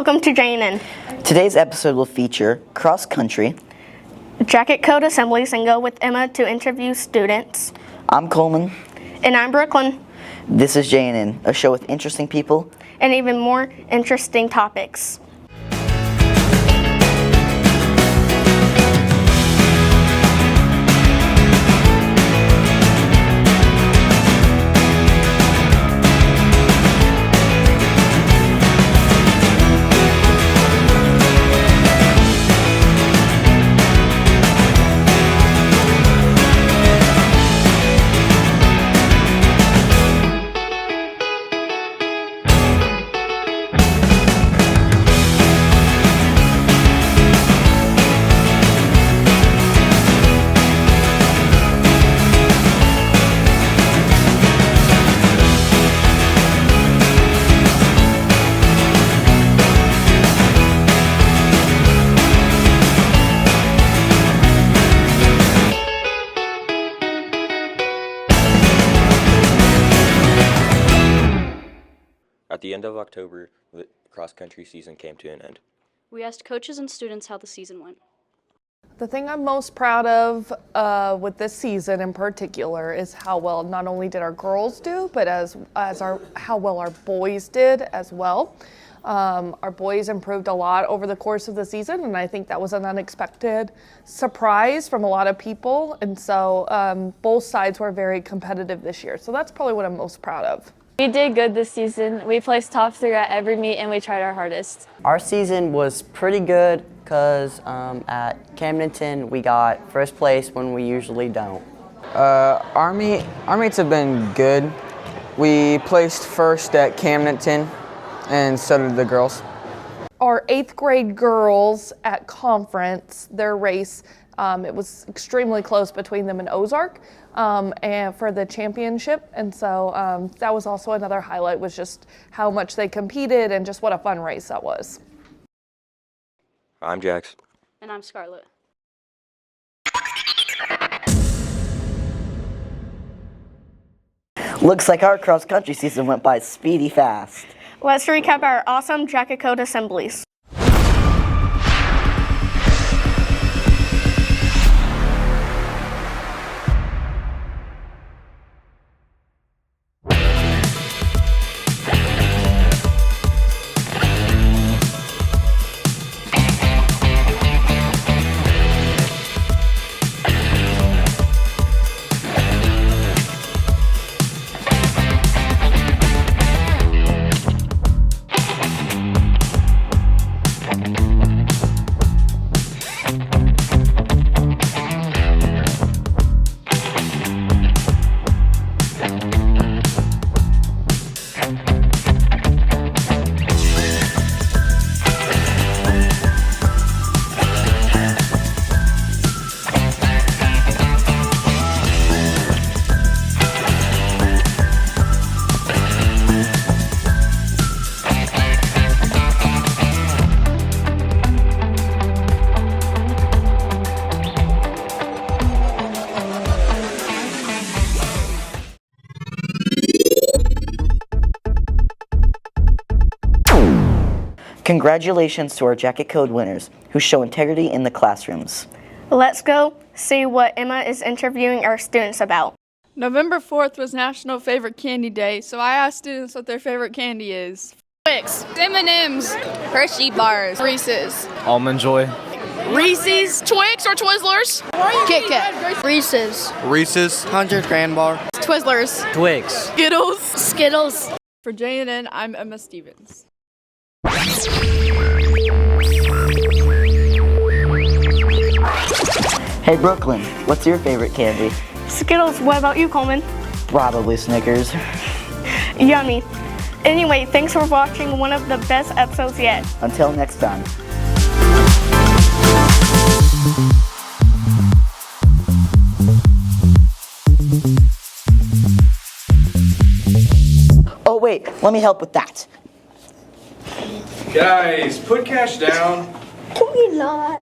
Welcome to JNN. Today's episode will feature cross country, jacket code assemblies, and go with Emma to interview students. I'm Coleman. And I'm Brooklyn. This is JNN, a show with interesting people and even more interesting topics. At the end of October, the cross-country season came to an end. We asked coaches and students how the season went. The thing I'm most proud of with this season in particular is how well not only did our girls do, but how well our boys did as well. Our boys improved a lot over the course of the season, and I think that was an unexpected surprise from a lot of people. And so both sides were very competitive this year. So that's probably what I'm most proud of. We did good this season. We placed top 3 at every meet and we tried our hardest. Our season was pretty good because at Camdenton we got first place when we usually don't. Our meets have been good. We placed first at Camdenton and so did the girls. Our 8th grade girls at conference, their race, it was extremely close between them and Ozark and for the championship. And so that was also another highlight, was just how much they competed and just what a fun race that was. I'm Jax. And I'm Scarlett. Looks like our cross country season went by speedy fast. Let's recap our awesome jacket code assemblies. Congratulations to our jacket code winners who show integrity in the classrooms. Let's go see what Emma is interviewing our students about. November 4th was National Favorite Candy Day, so I asked students what their favorite candy is. Twix, M&M's, Hershey bars, Reese's, Almond Joy, Reese's, Twix or Twizzlers, Kit Kat, Reese's, 100 Grand Bar, Twizzlers, Twix, Skittles. For JNN, I'm Emma Stevens. Hey Brooklyn, what's your favorite candy? Skittles. What about you, Coleman? Probably Snickers. Yummy. Anyway, thanks for watching one of the best episodes yet. Until next time. Oh wait, let me help with that. Guys, put cash down. Can you not?